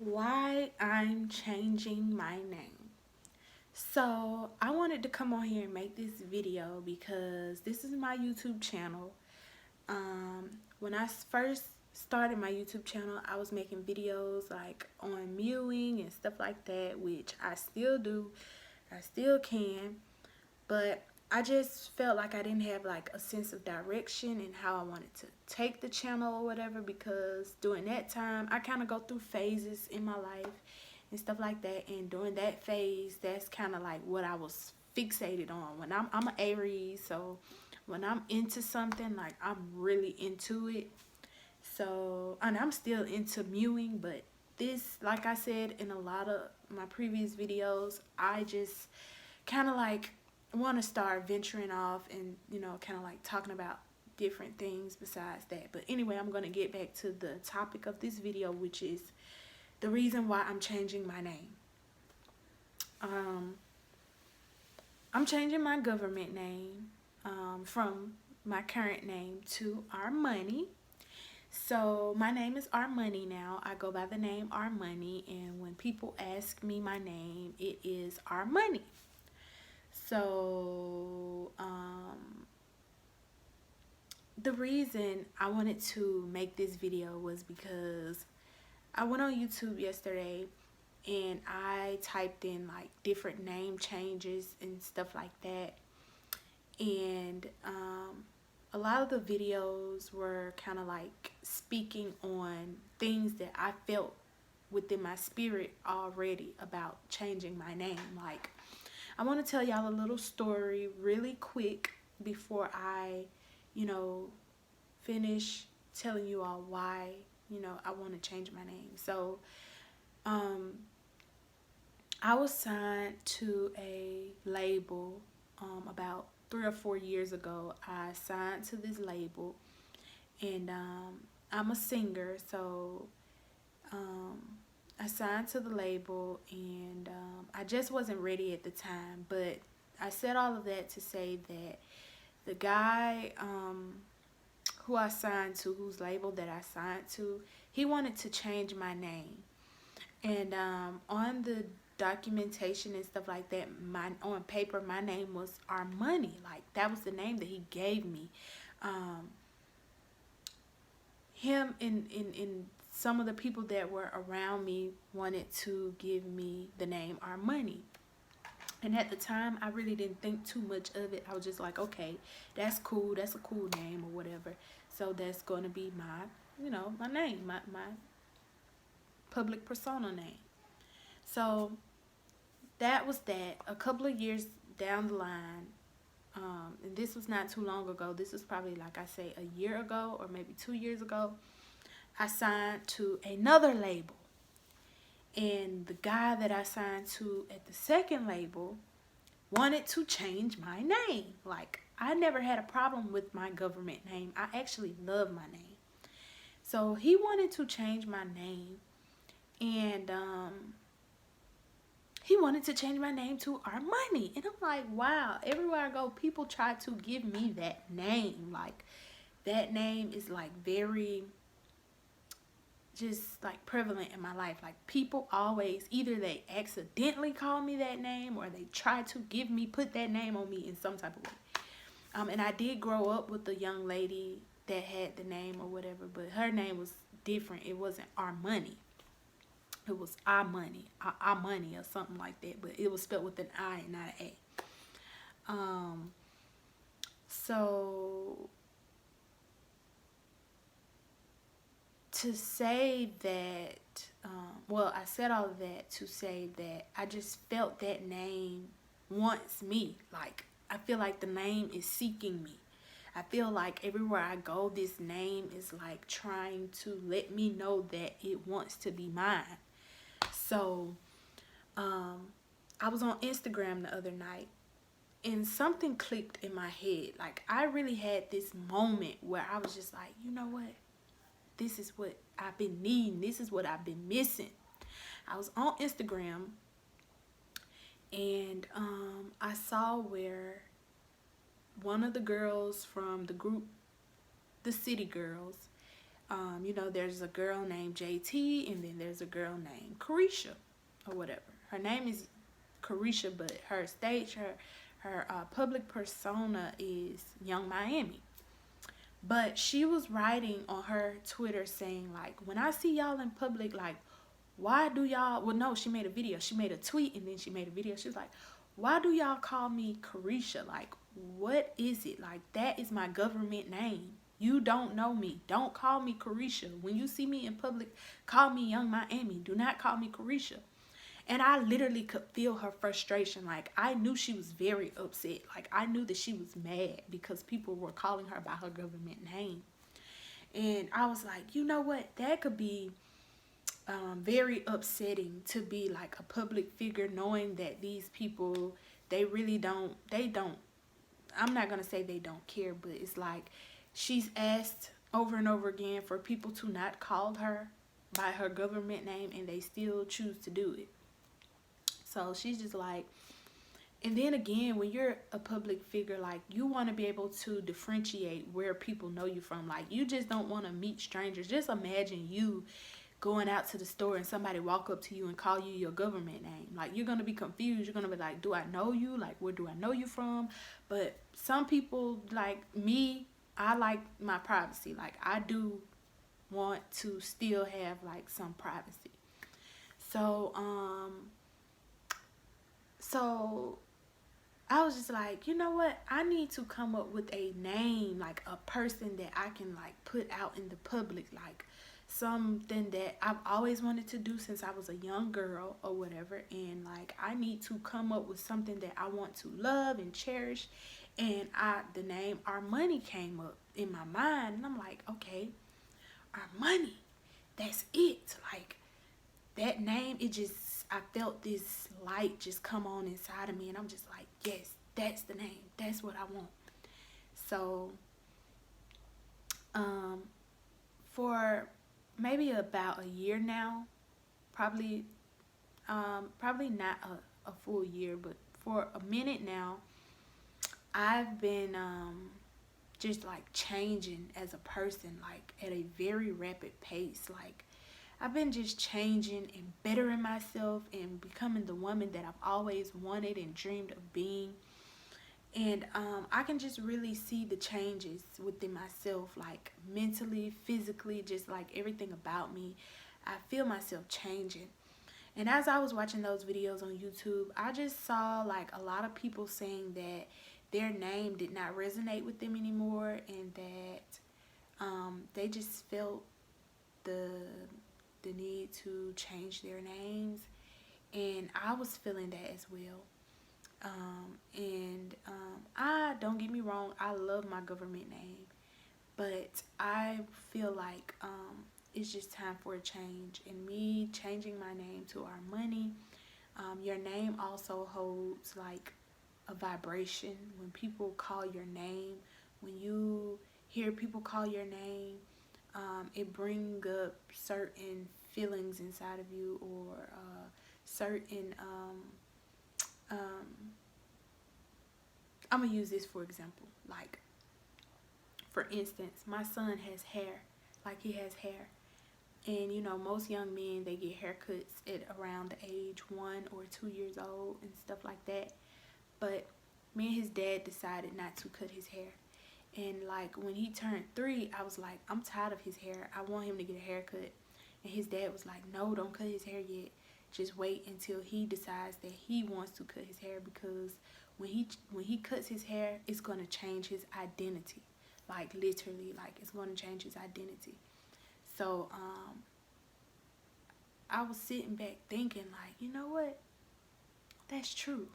Why I'm changing my name. So I wanted to come on here and make this video because this is my YouTube channel. When I first started my YouTube channel, I was making videos like on mewing and stuff like that, which I still do. I still can, but I just felt like I didn't have like a sense of direction and how I wanted to take the channel or whatever, because during that time I kind of go through phases in my life and stuff like that, and during that phase that's kind of like what I was fixated on. When I'm an Aries, so when I'm into something, like I'm really into it. So, and I'm still into mewing, but this, like I said in a lot of my previous videos, I just kind of like want to start venturing off and, kind of like talking about different things besides that. But anyway, I'm going to get back to the topic of this video, which is the reason why I'm changing my name. Um, I'm changing my government name from my current name to Our Money. So my name is Our Money now. I go by the name Our Money, and when people ask me my name, it is Our Money. So the reason I wanted to make this video was because I went on YouTube yesterday and I typed in like different name changes and stuff like that. And a lot of the videos were kind of like speaking on things that I felt within my spirit already about changing my name. Like, I want to tell y'all a little story really quick before I, you know, finish telling you all why, I want to change my name. So, um, I was signed to a label about 3 or 4 years ago. I signed to this label, and I'm a singer, so um, I signed to the label, and I just wasn't ready at the time. But I said all of that to say that the guy who I signed to, whose label that I signed to, he wanted to change my name. And on the documentation and stuff like that, on paper, my name was Our Money. Like, that was the name that he gave me. Um, him and some of the people that were around me wanted to give me the name Our Money. And at the time, I really didn't think too much of it. I was just like, okay, that's cool. That's a cool name or whatever. So that's going to be my name, my public persona name. So that was that. A couple of years down the line, and this was not too long ago. This was probably, like I say, a year ago or maybe 2 years ago. I signed to another label. And the guy that I signed to at the second label wanted to change my name. Like, I never had a problem with my government name. I actually love my name. So he wanted to change my name, and he wanted to change my name to Our Money. And I'm like, wow, everywhere I go, people try to give me that name. Like, that name is like very just like prevalent in my life. Like, people always, either they accidentally call me that name or they try to put that name on me in some type of way. And I did grow up with a young lady that had the name or whatever, but her name was different. It wasn't Our Money. It was Our Money, Our Money or something like that, but it was spelled with an I and not an A. So to say that, well, I said all of that to say that I just felt that name wants me. Like, I feel like the name is seeking me. I feel like everywhere I go, this name is like trying to let me know that it wants to be mine. So, I was on Instagram the other night, and something clicked in my head. Like, I really had this moment where I was just like, you know what? This is what I've been needing. This is what I've been missing. I was on Instagram, and I saw where one of the girls from the group, the City Girls, You know, there's a girl named JT, and then there's a girl named Carisha, or whatever. Her name is Carisha, but her stage, her public persona is Young Miami. But she was writing on her Twitter saying, like, when I see y'all in public, like, why do y'all, well, no, she made a video. She made a tweet and then she made a video. She was like, why do y'all call me Carisha? Like, what is it? Like, that is my government name. You don't know me. Don't call me Carisha. When you see me in public, call me Young Miami. Do not call me Carisha. And I literally could feel her frustration. Like, I knew she was very upset. Like, I knew that she was mad because people were calling her by her government name. And I was like, you know what? That could be very upsetting to be like a public figure, knowing that these people, they really don't, I'm not going to say they don't care, but it's like she's asked over and over again for people to not call her by her government name, and they still choose to do it. So she's just like, and then again, when you're a public figure, like, you want to be able to differentiate where people know you from. Like, you just don't want to meet strangers. Just imagine you going out to the store and somebody walk up to you and call you your government name. Like, you're going to be confused. You're going to be like, do I know you? Like, where do I know you from? But some people, like me, I like my privacy. Like, I do want to still have like some privacy. So, so I was just like, you know what? I need to come up with a name, like a person that I can like put out in the public, like something that I've always wanted to do since I was a young girl or whatever. And like, I need to come up with something that I want to love and cherish. And the name Our Money came up in my mind, and I'm like, okay, Our Money, that's it. Like, that name, it just, I felt this light just come on inside of me, and I'm just like, yes, that's the name. That's what I want. So, for maybe about a year now, probably not a full year, but for a minute now, I've been just like changing as a person, like at a very rapid pace. Like, I've been just changing and bettering myself and becoming the woman that I've always wanted and dreamed of being. And I can just really see the changes within myself, like mentally, physically, just like everything about me. I feel myself changing. And as I was watching those videos on YouTube, I just saw like a lot of people saying that their name did not resonate with them anymore, and that they just felt the need to change their names. And I was feeling that as well. I, don't get me wrong, I love my government name, but I feel like it's just time for a change, and me changing my name to Our Money. Your name also holds like a vibration. When people call your name, when you hear people call your name, it brings up certain feelings inside of you, or certain I'm gonna use this for example. Like, for instance, my son has hair. Like, he has hair, and you know, most young men, they get haircuts at around the age 1 or 2 years old and stuff like that. But me and his dad decided not to cut his hair. And like, when he turned 3, I was like, I'm tired of his hair. I want him to get a haircut. And his dad was like, no, don't cut his hair yet. Just wait until he decides that he wants to cut his hair, because when he cuts his hair, it's going to change his identity. Like, literally, like, it's going to change his identity. So I was sitting back thinking, like, you know what? That's true.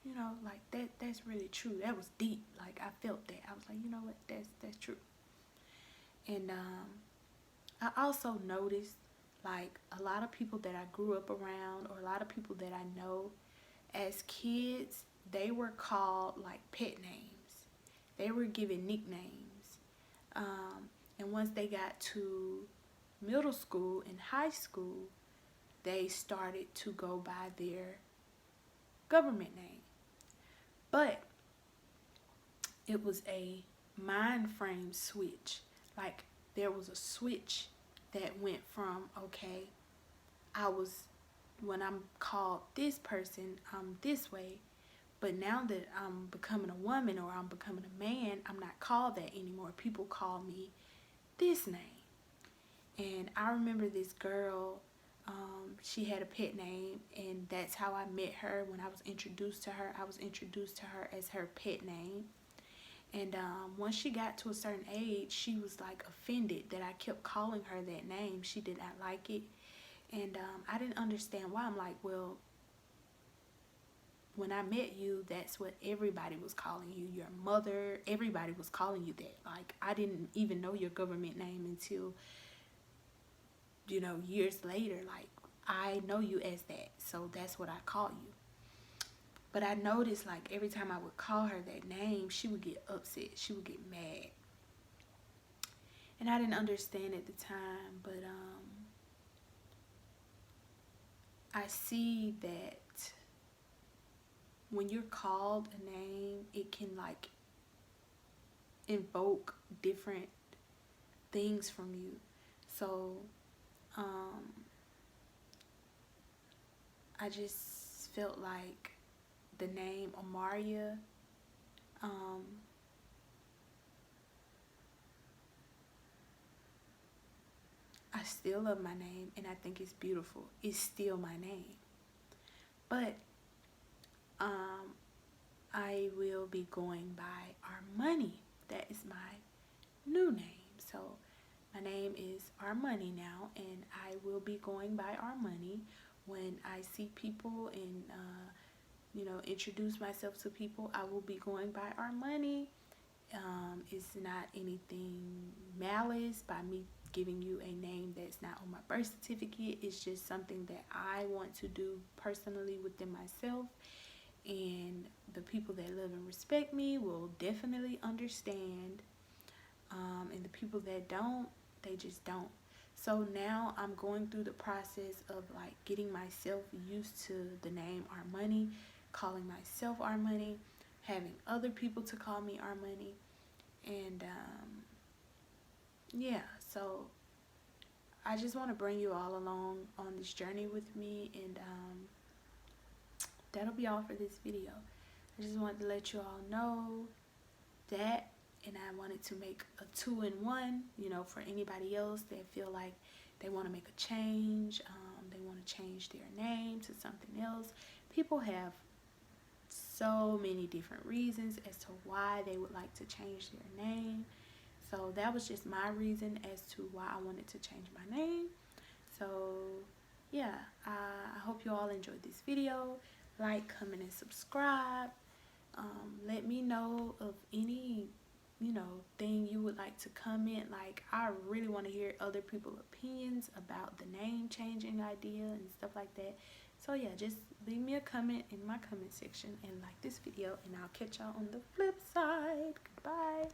You know, like, that's really true. That was deep. Like, I felt that. I was like, you know what? That's true. And I also noticed, like, a lot of people that I grew up around, or a lot of people that I know, as kids, they were called like pet names. They were given nicknames. And once they got to middle school and high school, they started to go by their government name. But it was a mind frame switch. Like, there was a switch that went from, okay, I was, when I'm called this person, I'm this way. But now that I'm becoming a woman or I'm becoming a man, I'm not called that anymore. People call me this name. And I remember this girl, she had a pet name, and that's how I met her. When I was introduced to her, I was introduced to her as her pet name. And once she got to a certain age, she was like offended that I kept calling her that name. She did not like it. And I didn't understand why. I'm like, well, when I met you, that's what everybody was calling you. Your mother, everybody was calling you that. Like, I didn't even know your government name until, years later. Like, I know you as that, so that's what I call you. But I noticed, like, every time I would call her that name, she would get upset. She would get mad. And I didn't understand at the time, but I see that when you're called a name, it can, like, invoke different things from you. So I just felt like the name Amaria, I still love my name and I think it's beautiful. It's still my name. But I will be going by Armani. That is my new name. So my name is Armani now, and I will be going by Armani when I see people and introduce myself to people. I will be going by Armani. It's not anything malice by me giving you a name that's not on my birth certificate. It's just something that I want to do personally within myself, and the people that love and respect me will definitely understand, and the people that don't, they just don't. So now I'm going through the process of like getting myself used to the name Armani, calling myself Armani, having other people to call me Armani, and yeah, so I just want to bring you all along on this journey with me, and that'll be all for this video. I just wanted to let you all know that, and I wanted to make a 2-in-1, for anybody else that feel like they want to make a change, they want to change their name to something else. People have so many different reasons as to why they would like to change their name. So that was just my reason as to why I wanted to change my name. So yeah, I hope you all enjoyed this video. Like, comment, and subscribe. Let me know of any thing you would like to comment. Like, I really want to hear other people's opinions about the name changing idea and stuff like that. So yeah, just leave me a comment in my comment section and like this video, and I'll catch y'all on the flip side. Goodbye.